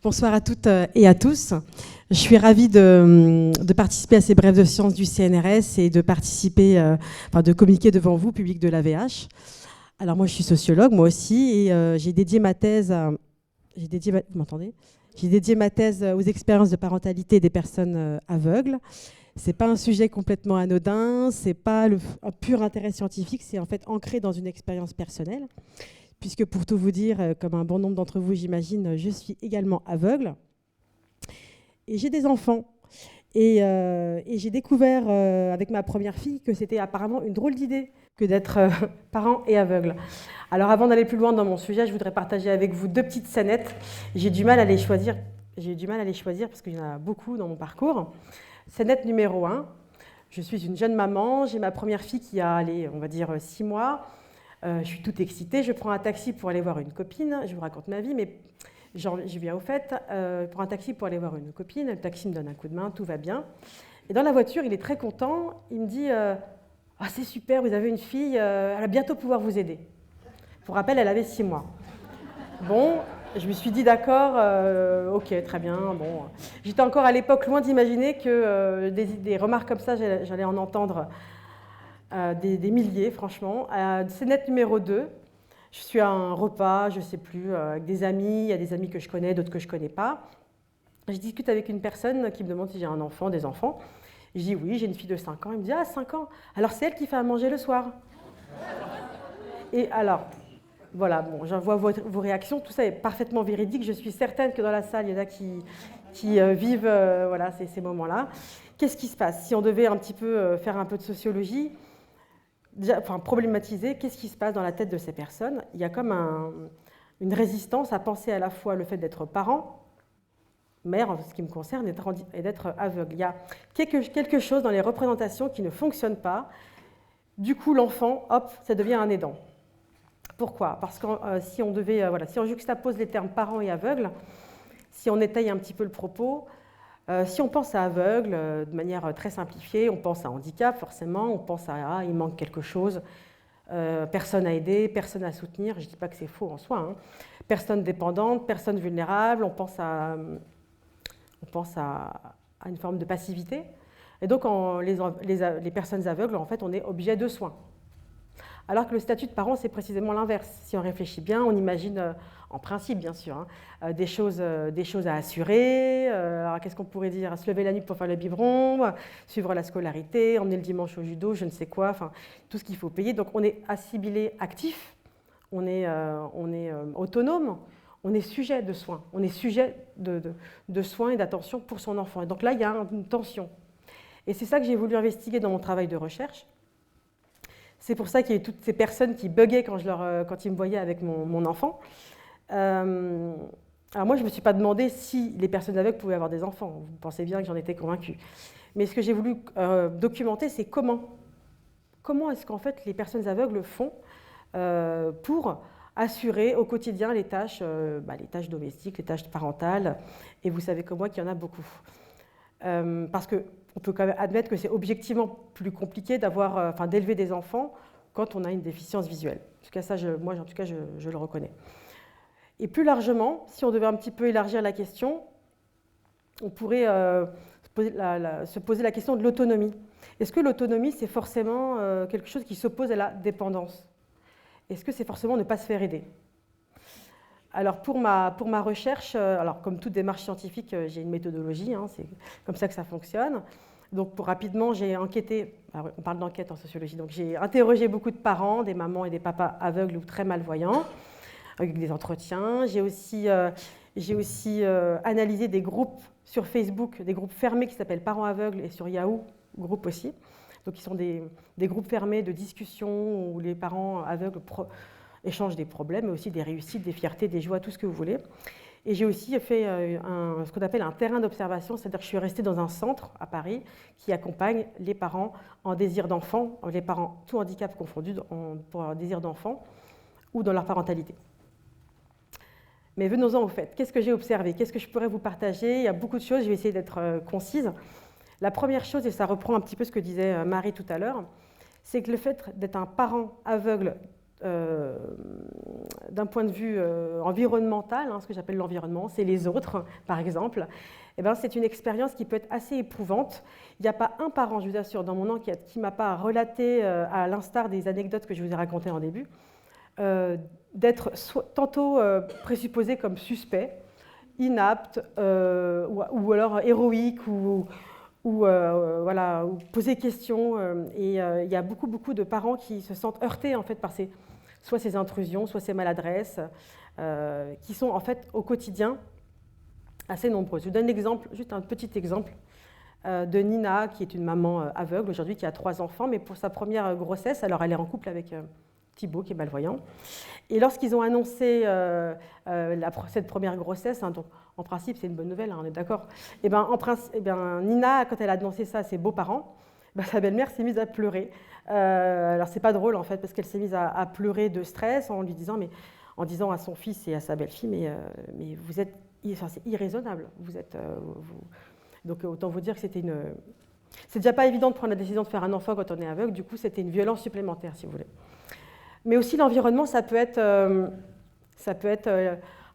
Bonsoir à toutes et à tous. Je suis ravie de participer à ces brèves de sciences du CNRS et de participer, de communiquer devant vous, public de l'AVH. Alors moi, je suis sociologue, moi aussi, et j'ai dédié ma thèse vous m'entendez ? J'ai dédié ma thèse aux expériences de parentalité des personnes aveugles. C'est pas un sujet complètement anodin, c'est pas un pur intérêt scientifique, c'est en fait ancré dans une expérience personnelle. Puisque pour tout vous dire, comme un bon nombre d'entre vous, j'imagine, je suis également aveugle. Et j'ai des enfants. Et j'ai découvert avec ma première fille que c'était apparemment une drôle d'idée que d'être parent et aveugle. Alors avant d'aller plus loin dans mon sujet, je voudrais partager avec vous deux petites scénettes. J'ai du mal à les choisir. Parce qu'il y en a beaucoup dans mon parcours. Scénette numéro 1. Je suis une jeune maman. J'ai ma première fille qui a, on va dire, 6 mois. Je suis toute excitée, je prends un taxi pour aller voir une copine, je vous raconte ma vie, mais je viens au fait, je prends un taxi pour aller voir une copine, le taxi me donne un coup de main, tout va bien. Et dans la voiture, il est très content, il me dit « c'est super, vous avez une fille, elle va bientôt pouvoir vous aider ». Pour rappel, elle avait 6 mois. Bon, je me suis dit d'accord, ok, très bien. Bon. J'étais encore à l'époque loin d'imaginer que des remarques comme ça, j'allais en entendre des milliers, franchement. Scénette numéro 2, je suis à un repas, je ne sais plus, avec des amis, il y a des amis que je connais, d'autres que je ne connais pas. Je discute avec une personne qui me demande si j'ai un enfant, des enfants. Je dis oui, j'ai une fille de 5 ans. Il me dit ah, 5 ans, alors c'est elle qui fait à manger le soir. Et alors, voilà, bon, j'en vois vos réactions, tout ça est parfaitement véridique. Je suis certaine que dans la salle, il y en a qui vivent voilà, ces moments-là. Qu'est-ce qui se passe? Si on devait un petit peu faire un peu de sociologie, problématiser, qu'est-ce qui se passe dans la tête de ces personnes? Il y a comme une résistance à penser à la fois le fait d'être parent, mère en ce qui me concerne, et d'être aveugle. Il y a quelque chose dans les représentations qui ne fonctionne pas. Du coup, l'enfant, hop, ça devient un aidant. Pourquoi? Parce que si on juxtapose les termes parent et aveugle, si on étaye un petit peu le propos, si on pense à aveugle de manière très simplifiée, on pense à handicap forcément, on pense à il manque quelque chose, personne à aider, personne à soutenir, je ne dis pas que c'est faux en soi, hein. Personne dépendante, personne vulnérable, on pense à une forme de passivité. Et donc les personnes aveugles, en fait, on est objet de soins. Alors que le statut de parent, c'est précisément l'inverse. Si on réfléchit bien, on imagine, en principe bien sûr, hein, des choses à assurer. Alors qu'est-ce qu'on pourrait dire? Se lever la nuit pour faire le biberon, suivre la scolarité, emmener le dimanche au judo, je ne sais quoi, enfin, tout ce qu'il faut payer. Donc on est assimilé actif, on est autonome, on est sujet de soins, on est sujet de soins et d'attention pour son enfant. Et donc là, il y a une tension. Et c'est ça que j'ai voulu investiguer dans mon travail de recherche. C'est pour ça qu'il y a eu toutes ces personnes qui buguaient quand ils me voyaient avec mon enfant. Alors moi, je ne me suis pas demandé si les personnes aveugles pouvaient avoir des enfants. Vous pensez bien que j'en étais convaincue. Mais ce que j'ai voulu documenter, c'est comment est-ce qu'en fait les personnes aveugles font pour assurer au quotidien les tâches domestiques, les tâches parentales. Et vous savez comme moi qu'il y en a beaucoup. Parce qu'on peut quand même admettre que c'est objectivement plus compliqué d'élever des enfants quand on a une déficience visuelle. En tout cas, ça, je le reconnais. Et plus largement, si on devait un petit peu élargir la question, on pourrait se poser la question de l'autonomie. Est-ce que l'autonomie, c'est forcément quelque chose qui s'oppose à la dépendance? Est-ce que c'est forcément ne pas se faire aider? Alors pour ma recherche, alors comme toute démarche scientifique, j'ai une méthodologie, hein, c'est comme ça que ça fonctionne. Donc rapidement, j'ai enquêté, on parle d'enquête en sociologie, donc j'ai interrogé beaucoup de parents, des mamans et des papas aveugles ou très malvoyants, avec des entretiens. J'ai aussi analysé des groupes sur Facebook, des groupes fermés qui s'appellent Parents aveugles, et sur Yahoo, groupe aussi. Donc, ils sont des groupes fermés de discussion où les parents aveugles échangent des problèmes, mais aussi des réussites, des fiertés, des joies, tout ce que vous voulez. Et j'ai aussi fait ce qu'on appelle un terrain d'observation, c'est-à-dire que je suis restée dans un centre à Paris qui accompagne les parents en désir d'enfant, les parents tout handicap confondus pour un désir d'enfant ou dans leur parentalité. Mais venons-en au fait. Qu'est-ce que j'ai observé? Qu'est-ce que je pourrais vous partager? Il y a beaucoup de choses, je vais essayer d'être concise. La première chose, et ça reprend un petit peu ce que disait Marie tout à l'heure, c'est que le fait d'être un parent aveugle d'un point de vue environnemental, ce que j'appelle l'environnement, c'est les autres, par exemple, eh ben, c'est une expérience qui peut être assez éprouvante. Il n'y a pas un parent, je vous assure, dans mon enquête, qui ne m'a pas relaté, à l'instar des anecdotes que je vous ai racontées en début, d'être tantôt présupposé comme suspect, inapte, ou alors héroïque, ou voilà, ou poser question. Et il y a beaucoup de parents qui se sentent heurtés en fait, par soit ces intrusions, soit ces maladresses, qui sont en fait au quotidien assez nombreuses. Je vous donne l'exemple, juste un petit exemple de Nina, qui est une maman aveugle aujourd'hui, qui a 3 enfants, mais pour sa première grossesse, alors elle est en couple avec Thibaut, qui est malvoyant. Et lorsqu'ils ont annoncé cette première grossesse, donc en principe c'est une bonne nouvelle, on est d'accord, et Nina, quand elle a annoncé ça à ses beaux-parents, sa belle-mère s'est mise à pleurer. Alors c'est pas drôle en fait, parce qu'elle s'est mise à pleurer de stress en lui disant, en disant à son fils et à sa belle-fille, mais vous êtes, c'est irraisonnable, vous êtes, Donc autant vous dire que c'était une... C'est déjà pas évident de prendre la décision de faire un enfant quand on est aveugle, du coup c'était une violence supplémentaire si vous voulez. Mais aussi l'environnement, ça peut être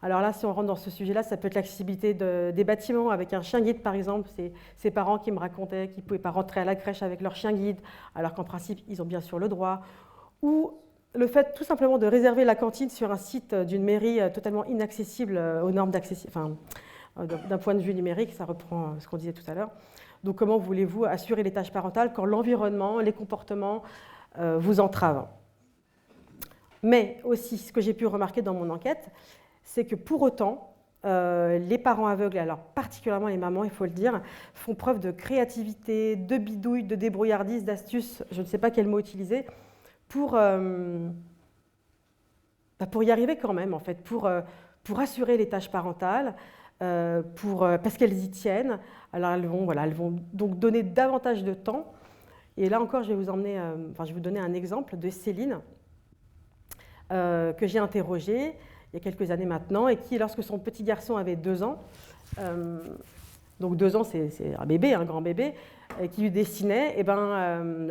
alors là, si on rentre dans ce sujet-là, ça peut être l'accessibilité des bâtiments avec un chien guide, par exemple. C'est ces parents qui me racontaient qu'ils ne pouvaient pas rentrer à la crèche avec leur chien guide, alors qu'en principe, ils ont bien sûr le droit. Ou le fait tout simplement de réserver la cantine sur un site d'une mairie totalement inaccessible aux normes d'un point de vue numérique, ça reprend ce qu'on disait tout à l'heure. Donc comment voulez-vous assurer les tâches parentales quand l'environnement, les comportements vous entravent? Mais aussi, ce que j'ai pu remarquer dans mon enquête, c'est que pour autant, les parents aveugles, alors particulièrement les mamans, il faut le dire, font preuve de créativité, de bidouille, de débrouillardise, d'astuce, je ne sais pas quel mot utiliser, pour y arriver quand même, en fait, pour assurer les tâches parentales, parce qu'elles y tiennent. Alors elles vont donc donner davantage de temps. Et là encore, je vais vous donner un exemple de Céline, que j'ai interrogée il y a quelques années maintenant, et qui, lorsque son petit garçon avait 2 ans, donc 2 ans c'est un bébé, un grand bébé, qui lui dessinait, et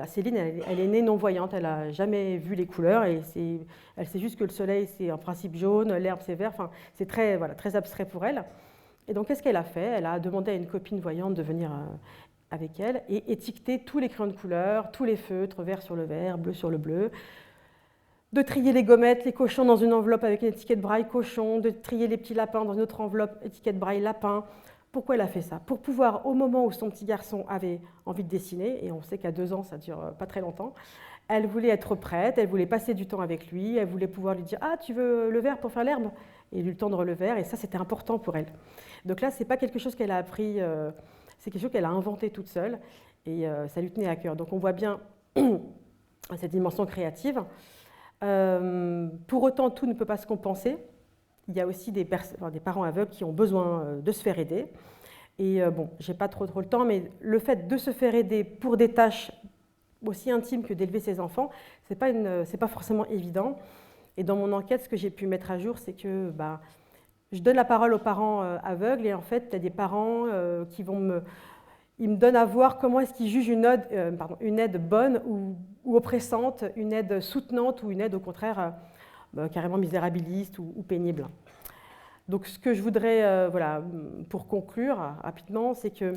Céline, elle est née non-voyante, elle n'a jamais vu les couleurs, et elle sait juste que le soleil c'est en principe jaune, l'herbe c'est vert, enfin, c'est très abstrait pour elle. Et donc qu'est-ce qu'elle a fait? Elle a demandé à une copine voyante de venir avec elle et étiqueter tous les crayons de couleur, tous les feutres, vert sur le vert, bleu sur le bleu, de trier les gommettes, les cochons dans une enveloppe avec une étiquette braille cochon, de trier les petits lapins dans une autre enveloppe, étiquette braille lapin. Pourquoi elle a fait ça? Pour pouvoir, au moment où son petit garçon avait envie de dessiner, et on sait qu'à 2 ans, ça ne dure pas très longtemps, elle voulait être prête, elle voulait passer du temps avec lui, elle voulait pouvoir lui dire « Ah, tu veux le vert pour faire l'herbe ?» et lui tendre le vert, et ça, c'était important pour elle. Donc là, ce n'est pas quelque chose qu'elle a appris, c'est quelque chose qu'elle a inventé toute seule, et ça lui tenait à cœur. Donc on voit bien cette dimension créative. Pour autant, tout ne peut pas se compenser. Il y a aussi des parents aveugles qui ont besoin de se faire aider. Et je n'ai pas trop le temps, mais le fait de se faire aider pour des tâches aussi intimes que d'élever ses enfants, c'est pas forcément évident. Et dans mon enquête, ce que j'ai pu mettre à jour, c'est que je donne la parole aux parents aveugles, et en fait, il y a des parents qui ils me donnent à voir comment est-ce qu'ils jugent une aide bonne ou oppressante, une aide soutenante ou une aide au contraire carrément misérabiliste ou pénible. Donc ce que je voudrais, pour conclure rapidement, c'est que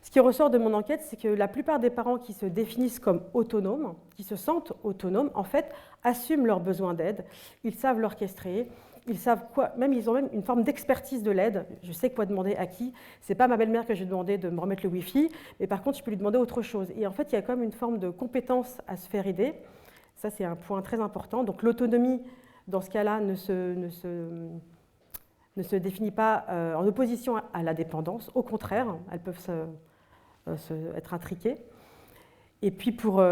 ce qui ressort de mon enquête, c'est que la plupart des parents qui se définissent comme autonomes, qui se sentent autonomes, en fait, assument leurs besoins d'aide, ils savent l'orchestrer, ils savent ils ont même une forme d'expertise de l'aide. Je sais quoi demander à qui. C'est pas ma belle-mère que je vais demander de me remettre le Wi-Fi, mais par contre, je peux lui demander autre chose. Et en fait, il y a quand même une forme de compétence à se faire aider. Ça, c'est un point très important. Donc l'autonomie, dans ce cas-là, ne se définit pas en opposition à la dépendance. Au contraire, elles peuvent être intriquées. Et puis pour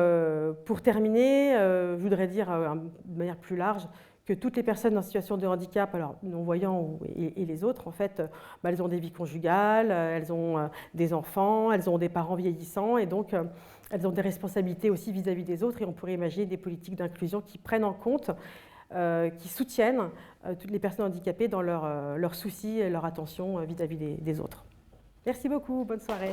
terminer, je voudrais dire de manière plus large que toutes les personnes en situation de handicap, alors non-voyants et les autres, en fait, elles ont des vies conjugales, elles ont des enfants, elles ont des parents vieillissants, et donc elles ont des responsabilités aussi vis-à-vis des autres, et on pourrait imaginer des politiques d'inclusion qui prennent en compte, qui soutiennent toutes les personnes handicapées dans leurs soucis et leur attention vis-à-vis des autres. Merci beaucoup, bonne soirée.